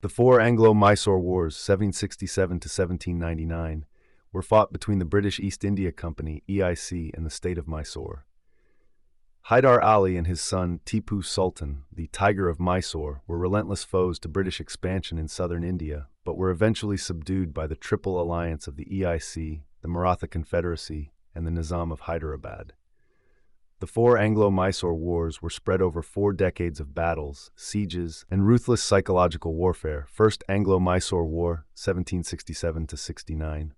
The Four Anglo-Mysore Wars, 1767 to 1799, were fought between the British East India Company, EIC, and the state of Mysore. Haidar Ali and his son Tipu Sultan, the Tiger of Mysore, were relentless foes to British expansion in southern India, but were eventually subdued by the Triple Alliance of the EIC, the Maratha Confederacy, and the Nizam of Hyderabad. The Four Anglo-Mysore Wars were spread over 4 decades of battles, sieges, and ruthless psychological warfare. First Anglo-Mysore War, 1767 to 69.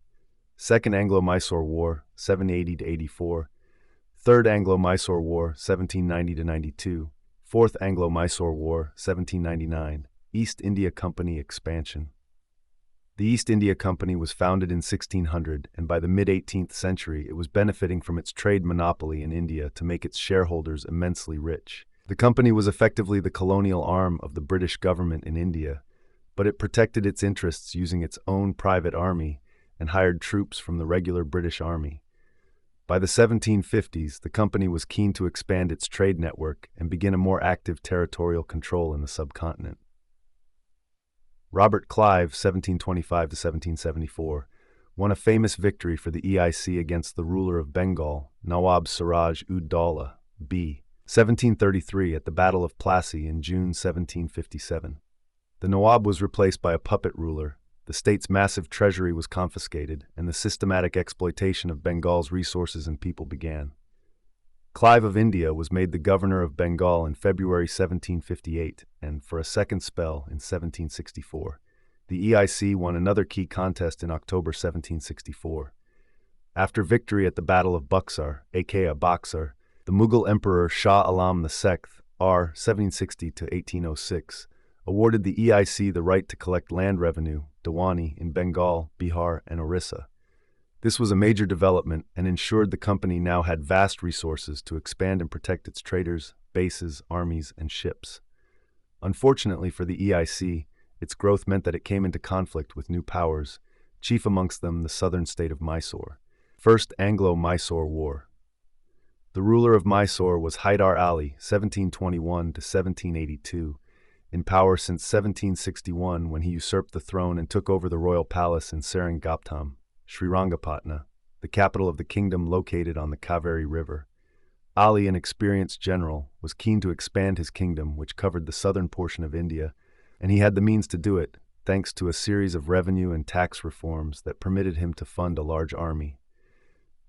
Second Anglo-Mysore War, 780 to 84. Third Anglo-Mysore War, 1790 to 92. Fourth Anglo-Mysore War, 1799. East India Company expansion. The East India Company was founded in 1600, and by the mid-18th century it was benefiting from its trade monopoly in India to make its shareholders immensely rich. The company was effectively the colonial arm of the British government in India, but it protected its interests using its own private army and hired troops from the regular British army. By the 1750s, the company was keen to expand its trade network and begin a more active territorial control in the subcontinent. Robert Clive, 1725 to 1774, won a famous victory for the EIC against the ruler of Bengal, Nawab Siraj-ud-Daulah, b. 1733 at the Battle of Plassey in June 1757. The Nawab was replaced by a puppet ruler, the state's massive treasury was confiscated, and the systematic exploitation of Bengal's resources and people began. Clive of India was made the governor of Bengal in February 1758, and for a second spell in 1764. The EIC won another key contest in October 1764. After victory at the Battle of Buxar, aka Boxer, the Mughal Emperor Shah Alam II, R. 1760 to 1806, awarded the EIC the right to collect land revenue, Diwani, in Bengal, Bihar, and Orissa. This was a major development and ensured the company now had vast resources to expand and protect its traders, bases, armies, and ships. Unfortunately for the EIC, its growth meant that it came into conflict with new powers, chief amongst them the southern state of Mysore. First Anglo-Mysore War. The ruler of Mysore was Haidar Ali, 1721 to 1782, in power since 1761 when he usurped the throne and took over the royal palace in Seringapatam, Srirangapatna, the capital of the kingdom located on the Kaveri River. Ali, an experienced general, was keen to expand his kingdom, which covered the southern portion of India, and he had the means to do it, thanks to a series of revenue and tax reforms that permitted him to fund a large army.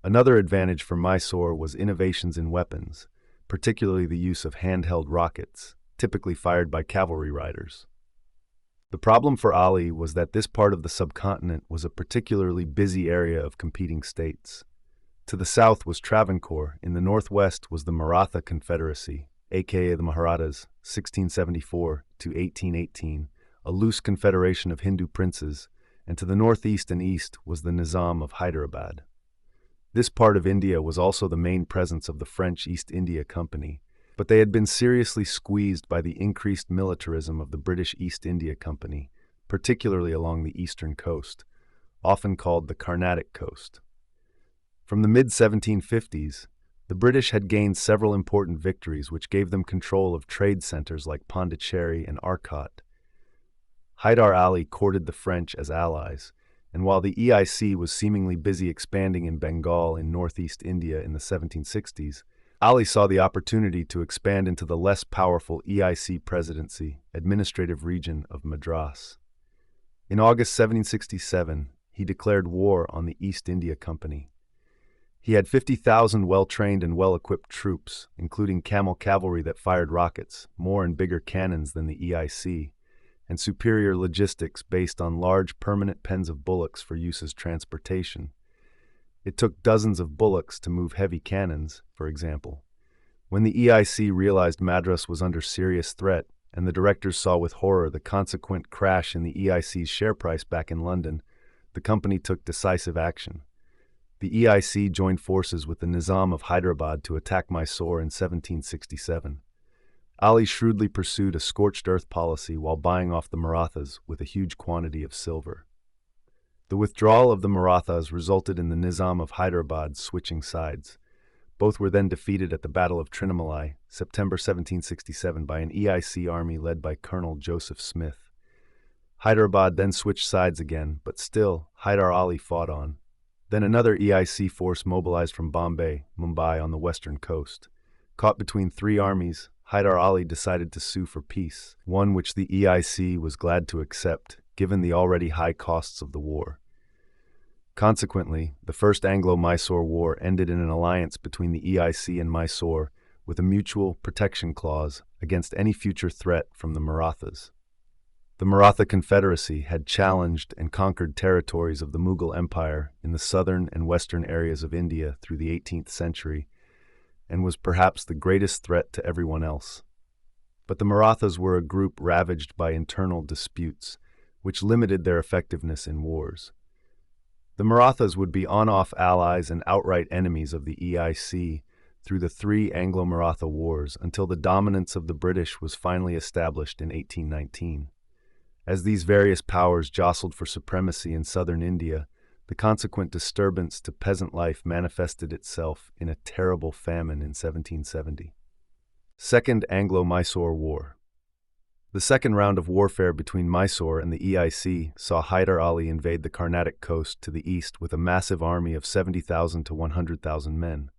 Another advantage for Mysore was innovations in weapons, particularly the use of handheld rockets, typically fired by cavalry riders. The problem for Ali was that this part of the subcontinent was a particularly busy area of competing states. To the south was Travancore, in the northwest was the Maratha Confederacy, aka the Maharathas, 1674 to 1818, a loose confederation of Hindu princes, and to the northeast and east was the Nizam of Hyderabad. This part of India was also the main presence of the French East India Company, but they had been seriously squeezed by the increased militarism of the British East India Company, particularly along the eastern coast, often called the Carnatic Coast. From the mid-1750s, the British had gained several important victories which gave them control of trade centers like Pondicherry and Arcot. Haidar Ali courted the French as allies, and while the EIC was seemingly busy expanding in Bengal in northeast India in the 1760s, Ali saw the opportunity to expand into the less powerful EIC Presidency, administrative region of Madras. In August 1767, he declared war on the East India Company. He had 50,000 well-trained and well-equipped troops, including camel cavalry that fired rockets, more and bigger cannons than the EIC, and superior logistics based on large permanent pens of bullocks for use as transportation. It took dozens of bullocks to move heavy cannons, for example. When the EIC realized Madras was under serious threat, and the directors saw with horror the consequent crash in the EIC's share price back in London, the company took decisive action. The EIC joined forces with the Nizam of Hyderabad to attack Mysore in 1767. Ali shrewdly pursued a scorched earth policy while buying off the Marathas with a huge quantity of silver. The withdrawal of the Marathas resulted in the Nizam of Hyderabad switching sides. Both were then defeated at the Battle of Trincomalee, September 1767, by an EIC army led by Colonel Joseph Smith. Hyderabad then switched sides again, but still, Haidar Ali fought on. Then another EIC force mobilized from Bombay, Mumbai on the western coast. Caught between three armies, Haidar Ali decided to sue for peace, one which the EIC was glad to accept, given the already high costs of the war. Consequently, the First Anglo-Mysore War ended in an alliance between the EIC and Mysore with a mutual protection clause against any future threat from the Marathas. The Maratha Confederacy had challenged and conquered territories of the Mughal Empire in the southern and western areas of India through the 18th century, and was perhaps the greatest threat to everyone else. But the Marathas were a group ravaged by internal disputes, which limited their effectiveness in wars. The Marathas would be on-off allies and outright enemies of the EIC through the three Anglo-Maratha Wars until the dominance of the British was finally established in 1819. As these various powers jostled for supremacy in southern India, the consequent disturbance to peasant life manifested itself in a terrible famine in 1770. Second Anglo-Mysore War. The second round of warfare between Mysore and the EIC saw Haidar Ali invade the Carnatic coast to the east with a massive army of 70,000 to 100,000 men.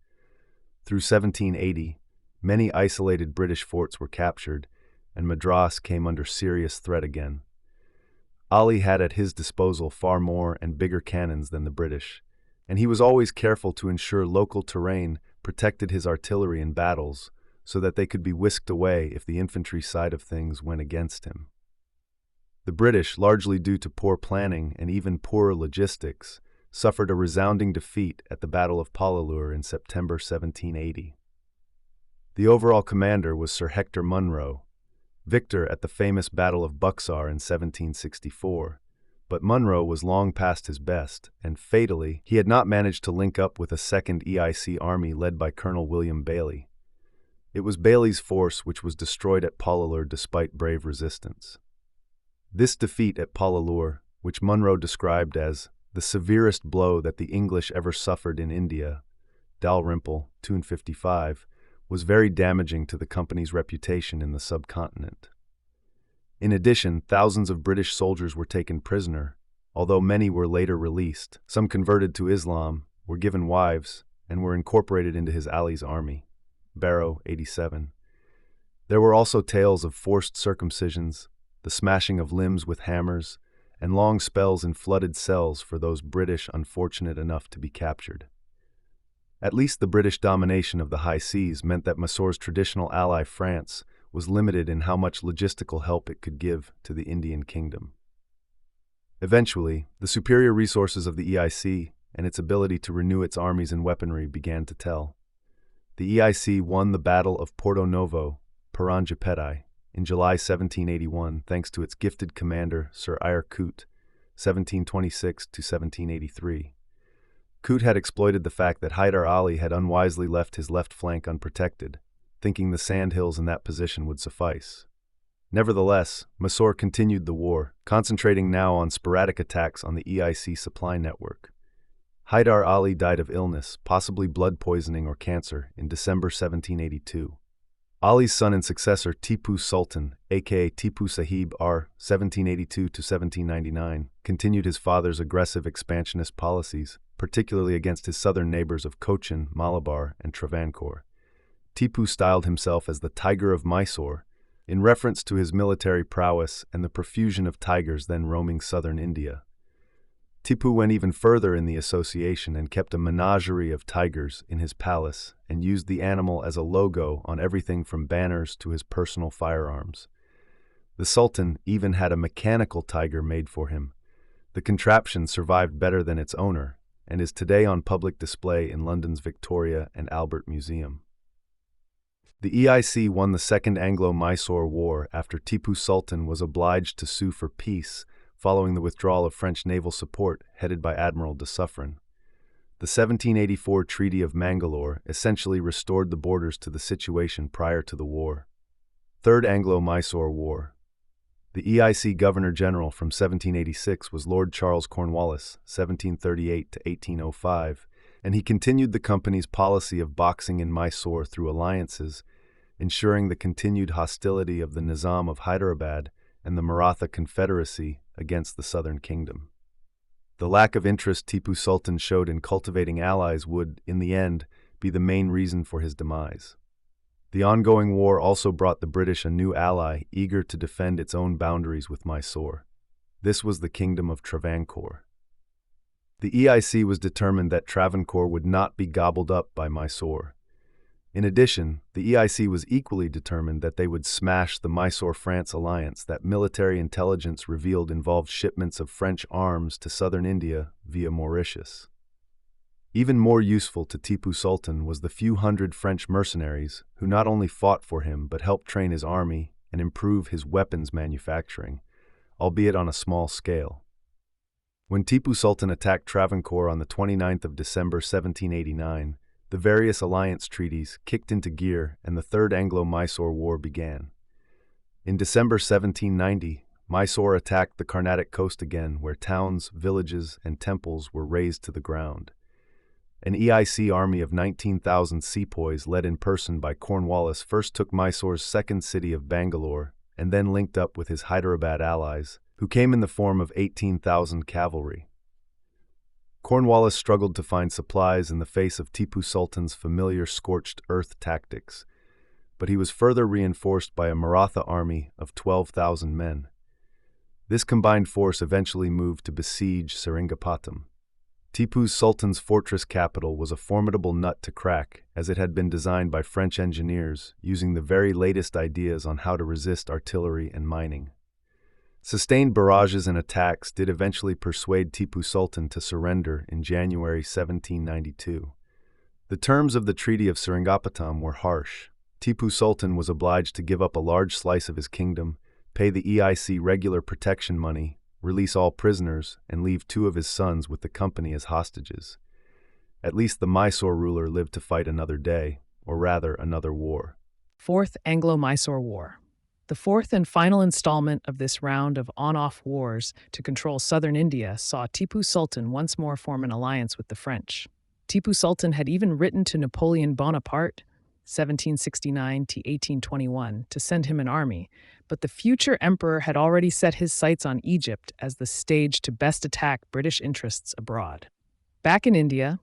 Through 1780, many isolated British forts were captured, and Madras came under serious threat again. Ali had at his disposal far more and bigger cannons than the British, and he was always careful to ensure local terrain protected his artillery in battles so that they could be whisked away if the infantry side of things went against him. The British, largely due to poor planning and even poorer logistics, suffered a resounding defeat at the Battle of Pollilur in September 1780. The overall commander was Sir Hector Munro, victor at the famous Battle of Buxar in 1764, but Munro was long past his best, and fatally, he had not managed to link up with a second EIC army led by Colonel William Bailey. It was Bailey's force which was destroyed at Pollilur despite brave resistance. This defeat at Pollilur, which Munro described as the severest blow that the English ever suffered in India, Dalrymple, 255, was very damaging to the company's reputation in the subcontinent. In addition, thousands of British soldiers were taken prisoner, although many were later released. Some converted to Islam, were given wives, and were incorporated into his allies' army. Barrow, 87. There were also tales of forced circumcisions, the smashing of limbs with hammers, and long spells in flooded cells for those British unfortunate enough to be captured. At least the British domination of the high seas meant that Mysore's traditional ally France was limited in how much logistical help it could give to the Indian kingdom. Eventually, the superior resources of the EIC and its ability to renew its armies and weaponry began to tell. The EIC won the Battle of Porto Novo, Parangiapeti, in July 1781 thanks to its gifted commander Sir Eyre Coote, 1726 to 1783. Coote had exploited the fact that Haidar Ali had unwisely left his left flank unprotected, thinking the sandhills in that position would suffice. Nevertheless, Mysore continued the war, concentrating now on sporadic attacks on the EIC supply network. Haidar Ali died of illness, possibly blood poisoning or cancer, in December 1782. Ali's son and successor Tipu Sultan, aka Tipu Sahib R. 1782 to 1799, continued his father's aggressive expansionist policies, particularly against his southern neighbors of Cochin, Malabar, and Travancore. Tipu styled himself as the Tiger of Mysore, in reference to his military prowess and the profusion of tigers then roaming southern India. Tipu went even further in the association and kept a menagerie of tigers in his palace and used the animal as a logo on everything from banners to his personal firearms. The Sultan even had a mechanical tiger made for him. The contraption survived better than its owner and is today on public display in London's Victoria and Albert Museum. The EIC won the Second Anglo-Mysore War after Tipu Sultan was obliged to sue for peace following the withdrawal of French naval support headed by Admiral de Suffren. The 1784 Treaty of Mangalore essentially restored the borders to the situation prior to the war. Third Anglo-Mysore War. The EIC Governor-General from 1786 was Lord Charles Cornwallis, 1738 to 1805, and he continued the company's policy of boxing in Mysore through alliances, ensuring the continued hostility of the Nizam of Hyderabad and the Maratha Confederacy against the southern kingdom. The lack of interest Tipu Sultan showed in cultivating allies would, in the end, be the main reason for his demise. The ongoing war also brought the British a new ally eager to defend its own boundaries with Mysore. This was the Kingdom of Travancore. The EIC was determined that Travancore would not be gobbled up by Mysore. In addition, the EIC was equally determined that they would smash the Mysore-France alliance that military intelligence revealed involved shipments of French arms to southern India via Mauritius. Even more useful to Tipu Sultan was the few hundred French mercenaries who not only fought for him but helped train his army and improve his weapons manufacturing, albeit on a small scale. When Tipu Sultan attacked Travancore on the 29th of December 1789, the various alliance treaties kicked into gear and the Third Anglo-Mysore War began. In December 1790, Mysore attacked the Carnatic coast again, where towns, villages, and temples were razed to the ground. An EIC army of 19,000 sepoys led in person by Cornwallis first took Mysore's second city of Bangalore and then linked up with his Hyderabad allies, who came in the form of 18,000 cavalry. Cornwallis struggled to find supplies in the face of Tipu Sultan's familiar scorched earth tactics, but he was further reinforced by a Maratha army of 12,000 men. This combined force eventually moved to besiege Seringapatam. Tipu Sultan's fortress capital was a formidable nut to crack, as it had been designed by French engineers using the very latest ideas on how to resist artillery and mining. Sustained barrages and attacks did eventually persuade Tipu Sultan to surrender in January 1792. The terms of the Treaty of Seringapatam were harsh. Tipu Sultan was obliged to give up a large slice of his kingdom, pay the EIC regular protection money, release all prisoners, and leave 2 of his sons with the company as hostages. At least the Mysore ruler lived to fight another day, or rather another war. Fourth Anglo-Mysore War. The fourth and final installment of this round of on-off wars to control southern India saw Tipu Sultan once more form an alliance with the French. Tipu Sultan had even written to Napoleon Bonaparte, 1769 to 1821, to send him an army, but the future emperor had already set his sights on Egypt as the stage to best attack British interests abroad. Back in India,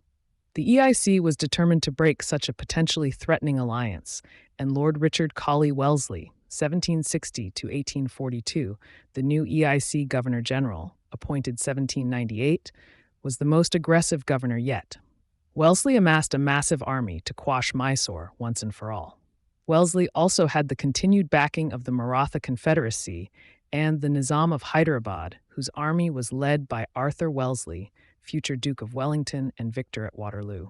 the EIC was determined to break such a potentially threatening alliance, and Lord Richard Colley Wellesley, 1760 to 1842, the new EIC Governor-General, appointed 1798, was the most aggressive governor yet. Wellesley amassed a massive army to quash Mysore once and for all. Wellesley also had the continued backing of the Maratha Confederacy and the Nizam of Hyderabad, whose army was led by Arthur Wellesley, future Duke of Wellington and victor at Waterloo.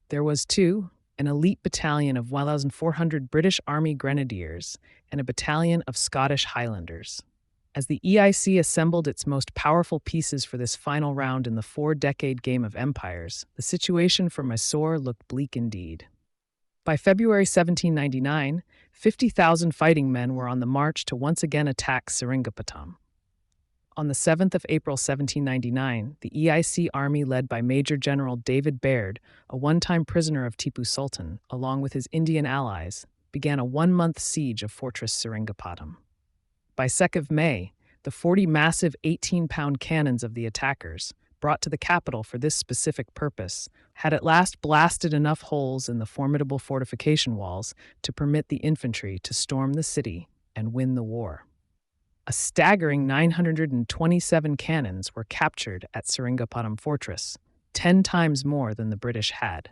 There was, too, an elite battalion of 1,400 British Army Grenadiers and a battalion of Scottish Highlanders. As the EIC assembled its most powerful pieces for this final round in the 4-decade game of empires, the situation for Mysore looked bleak indeed. By February 1799, 50,000 fighting men were on the march to once again attack Seringapatam. On the 7th of April 1799, the EIC army led by Major General David Baird, a one-time prisoner of Tipu Sultan, along with his Indian allies, began a 1-month siege of Fortress Seringapatam. By 2nd of May, the 40 massive 18-pound cannons of the attackers, brought to the capital for this specific purpose, had at last blasted enough holes in the formidable fortification walls to permit the infantry to storm the city and win the war. A staggering 927 cannons were captured at Seringapatam Fortress, 10 times more than the British had.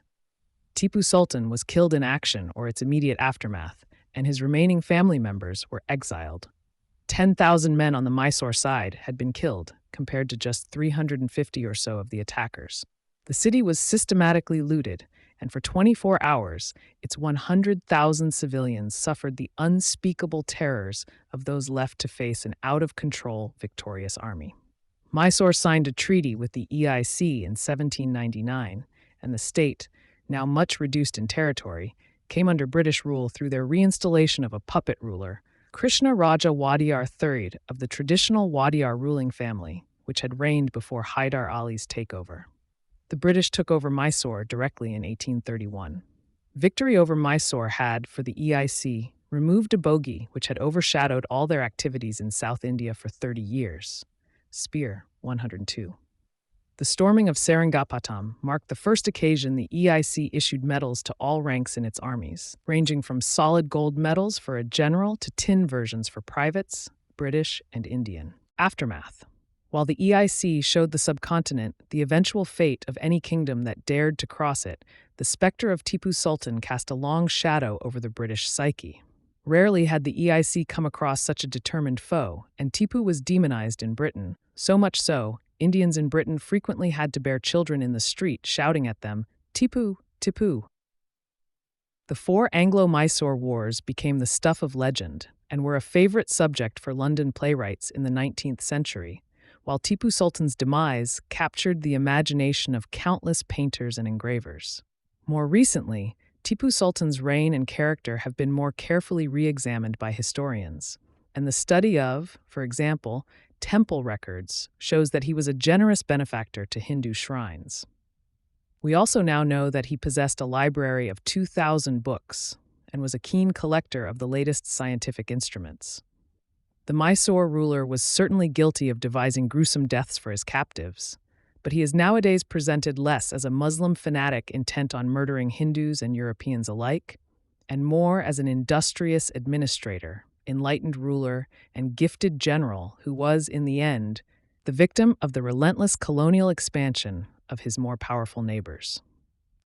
Tipu Sultan was killed in action or its immediate aftermath, and his remaining family members were exiled. 10,000 men on the Mysore side had been killed, compared to just 350 or so of the attackers. The city was systematically looted, and for 24 hours, its 100,000 civilians suffered the unspeakable terrors of those left to face an out-of-control victorious army. Mysore signed a treaty with the EIC in 1799, and the state, now much reduced in territory, came under British rule through their reinstallation of a puppet ruler, Krishna Raja Wadiyar III of the traditional Wadiyar ruling family, which had reigned before Haidar Ali's takeover. The British took over Mysore directly in 1831. Victory over Mysore had, for the EIC, removed a bogey which had overshadowed all their activities in South India for 30 years. Spear 102. The storming of Seringapatam marked the first occasion the EIC issued medals to all ranks in its armies, ranging from solid gold medals for a general to tin versions for privates, British, and Indian. Aftermath. While the EIC showed the subcontinent the eventual fate of any kingdom that dared to cross it, the specter of Tipu Sultan cast a long shadow over the British psyche. Rarely had the EIC come across such a determined foe, and Tipu was demonized in Britain, so much so, Indians in Britain frequently had to bear children in the street shouting at them, "Tipu, Tipu." The Four Anglo-Mysore Wars became the stuff of legend and were a favorite subject for London playwrights in the 19th century, while Tipu Sultan's demise captured the imagination of countless painters and engravers. More recently, Tipu Sultan's reign and character have been more carefully re-examined by historians, and the study of, for example, temple records shows that he was a generous benefactor to Hindu shrines. We also now know that he possessed a library of 2,000 books and was a keen collector of the latest scientific instruments. The Mysore ruler was certainly guilty of devising gruesome deaths for his captives, but he is nowadays presented less as a Muslim fanatic intent on murdering Hindus and Europeans alike, and more as an industrious administrator, enlightened ruler, and gifted general who was, in the end, the victim of the relentless colonial expansion of his more powerful neighbors.